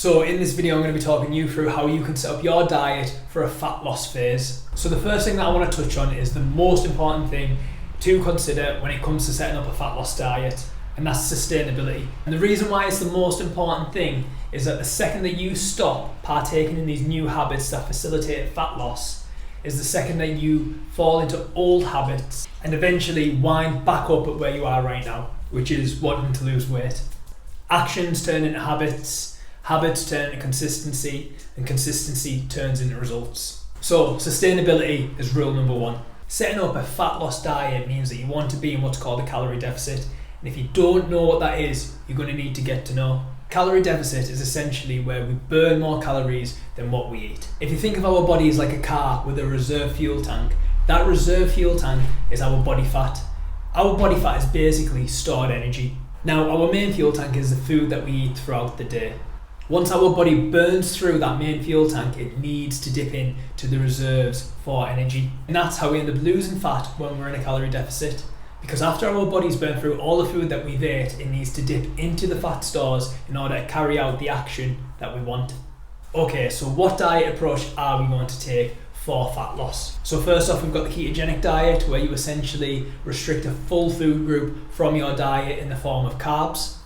So in this video I'm going to be talking you through how you can set up your diet for a fat loss phase. So the first thing that I want to touch on is the most important thing to consider when it comes to setting up a fat loss diet, and that's sustainability. And the reason why it's the most important thing is that the second that you stop partaking in these new habits that facilitate fat loss is the second that you fall into old habits and eventually wind back up at where you are right now, which is wanting to lose weight. Actions turn into habits, habits turn into consistency, and consistency turns into results. So sustainability is rule number one. Setting up a fat loss diet means that you want to be in what's called a calorie deficit. And if you don't know what that is, you're going to need to get to know. Calorie deficit is essentially where we burn more calories than what we eat. If you think of our body as like a car with a reserve fuel tank, that reserve fuel tank is our body fat. Our body fat is basically stored energy. Now, our main fuel tank is the food that we eat throughout the day. Once our body burns through that main fuel tank, it needs to dip in to the reserves for energy. And that's how we end up losing fat when we're in a calorie deficit. Because after our bodies burn through all the food that we've ate, it needs to dip into the fat stores in order to carry out the action that we want. Okay, so what diet approach are we going to take for fat loss? So first off, we've got the ketogenic diet, where you essentially restrict a full food group from your diet in the form of carbs.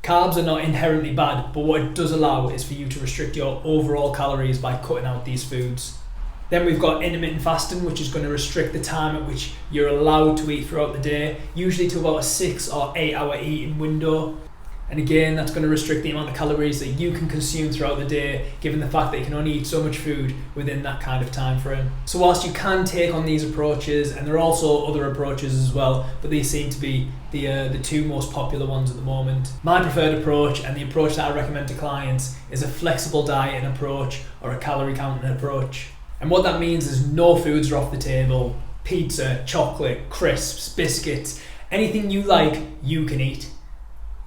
Carbs are not inherently bad, but what it does allow is for you to restrict your overall calories by cutting out these foods. Then we've got intermittent fasting, which is going to restrict the time at which you're allowed to eat throughout the day, usually to about a 6 or 8 hour eating window. And again, that's going to restrict the amount of calories that you can consume throughout the day, given the fact that you can only eat so much food within that kind of time frame. So whilst you can take on these approaches, and there are also other approaches as well, but these seem to be the two most popular ones at the moment. My preferred approach, and the approach that I recommend to clients, is a flexible dieting approach or a calorie counting approach. And what that means is no foods are off the table. Pizza, chocolate, crisps, biscuits, anything you like, you can eat.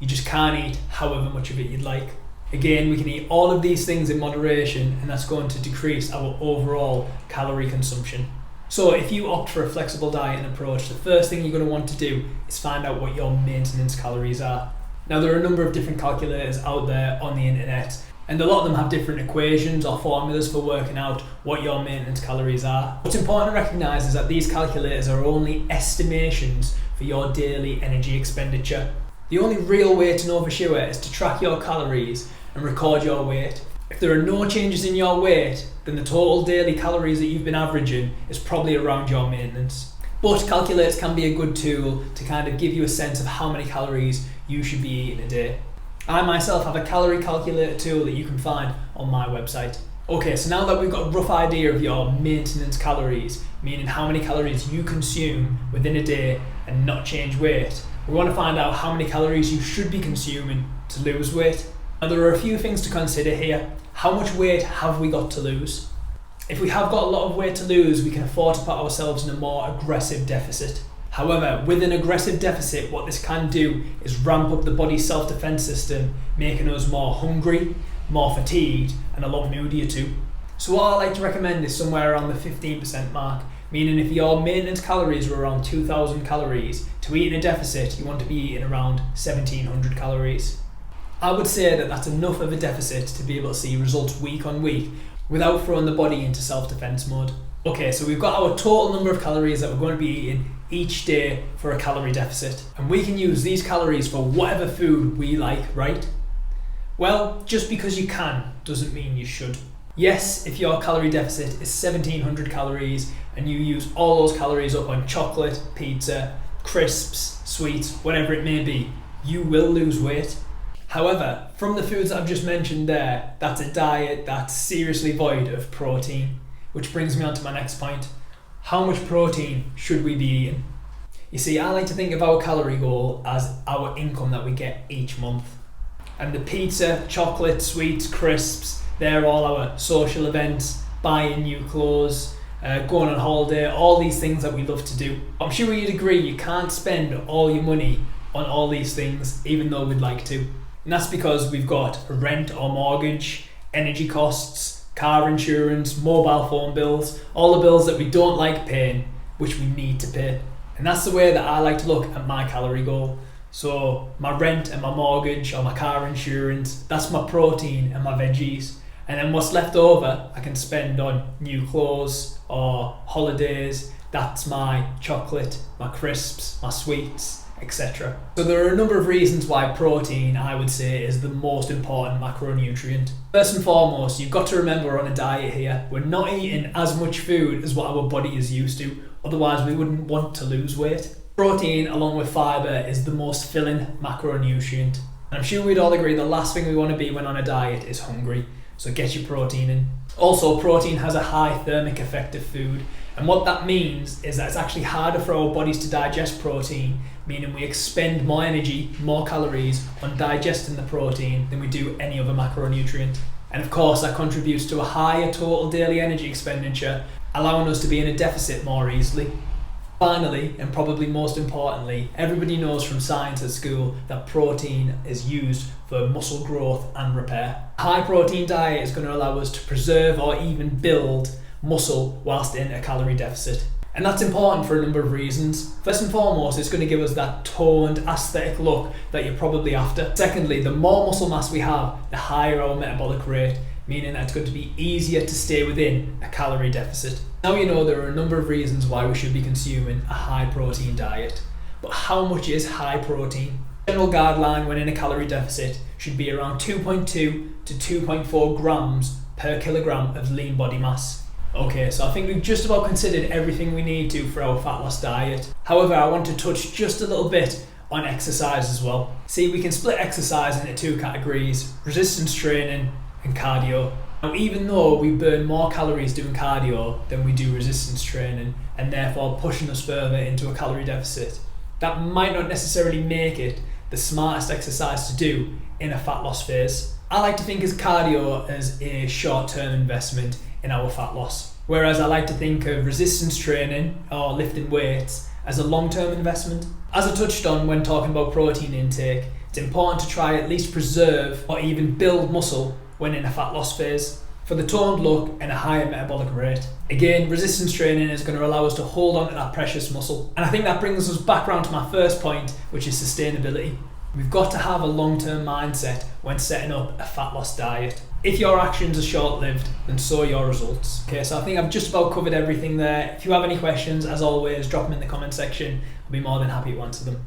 You just can't eat however much of it you'd like. Again, we can eat all of these things in moderation, and that's going to decrease our overall calorie consumption. So if you opt for a flexible dieting approach, the first thing you're going to want to do is find out what your maintenance calories are. Now, there are a number of different calculators out there on the internet, and a lot of them have different equations or formulas for working out what your maintenance calories are. What's important to recognise is that these calculators are only estimations for your daily energy expenditure. The only real way to know for sure is to track your calories and record your weight. If there are no changes in your weight, then the total daily calories that you've been averaging is probably around your maintenance. But calculators can be a good tool to kind of give you a sense of how many calories you should be eating a day. I myself have a calorie calculator tool that you can find on my website. Okay, so now that we've got a rough idea of your maintenance calories, meaning how many calories you consume within a day and not change weight, we want to find out how many calories you should be consuming to lose weight. Now, there are a few things to consider here. How much weight have we got to lose? If we have got a lot of weight to lose, we can afford to put ourselves in a more aggressive deficit. However, with an aggressive deficit, what this can do is ramp up the body's self-defense system, making us more hungry, more fatigued, and a lot moodier too. So what I like to recommend is somewhere around the 15% mark, meaning if your maintenance calories were around 2,000 calories, to eat in a deficit, you want to be eating around 1,700 calories. I would say that that's enough of a deficit to be able to see results week on week without throwing the body into self-defense mode. Okay, so we've got our total number of calories that we're going to be eating each day for a calorie deficit. And we can use these calories for whatever food we like, right? Well, just because you can doesn't mean you should. Yes, if your calorie deficit is 1,700 calories and you use all those calories up on chocolate, pizza, crisps, sweets, whatever it may be, you will lose weight. However, from the foods that I've just mentioned there, that's a diet that's seriously void of protein. Which brings me on to my next point. How much protein should we be eating? You see, I like to think of our calorie goal as our income that we get each month. And the pizza, chocolate, sweets, crisps, they're all our social events, buying new clothes, going on holiday, all these things that we love to do. I'm sure you'd agree you can't spend all your money on all these things, even though we'd like to. And that's because we've got rent or mortgage, energy costs, car insurance, mobile phone bills, all the bills that we don't like paying, which we need to pay. And that's the way that I like to look at my calorie goal. So my rent and my mortgage or my car insurance, that's my protein and my veggies. And then what's left over, I can spend on new clothes or holidays. That's my chocolate, my crisps, my sweets, etc. So there are a number of reasons why protein, I would say, is the most important macronutrient. First and foremost, you've got to remember we're on a diet here. We're not eating as much food as what our body is used to, otherwise we wouldn't want to lose weight. Protein, along with fibre, is the most filling macronutrient. And I'm sure we'd all agree the last thing we want to be when on a diet is hungry. So get your protein in. Also, protein has a high thermic effect of food. And what that means is that it's actually harder for our bodies to digest protein, meaning we expend more energy, more calories on digesting the protein than we do any other macronutrient. And of course, that contributes to a higher total daily energy expenditure, allowing us to be in a deficit more easily. Finally, and probably most importantly, everybody knows from science at school that protein is used for muscle growth and repair. A high protein diet is going to allow us to preserve or even build muscle whilst in a calorie deficit. And that's important for a number of reasons. First and foremost, it's going to give us that toned, aesthetic look that you're probably after. Secondly, the more muscle mass we have, the higher our metabolic rate, meaning that it's going to be easier to stay within a calorie deficit. Now you know there are a number of reasons why we should be consuming a high protein diet. But how much is high protein? General guideline when in a calorie deficit should be around 2.2 to 2.4 grams per kilogram of lean body mass. Okay, so I think we've just about considered everything we need to for our fat loss diet. However, I want to touch just a little bit on exercise as well. See, we can split exercise into two categories: resistance training and cardio. Now, even though we burn more calories doing cardio than we do resistance training, and therefore pushing us further into a calorie deficit, that might not necessarily make it the smartest exercise to do in a fat loss phase. I like to think of cardio as a short-term investment in our fat loss, whereas I like to think of resistance training or lifting weights as a long-term investment. As I touched on when talking about protein intake, it's important to try at least preserve or even build muscle when in a fat loss phase for the toned look and a higher metabolic rate. Again, resistance training is going to allow us to hold on to that precious muscle. And I think that brings us back around to my first point, which is sustainability. We've got to have a long-term mindset when setting up a fat loss diet. If your actions are short-lived, then so are your results. Okay, so I think I've just about covered everything there. If you have any questions, as always, drop them in the comment section. I'll be more than happy to answer them.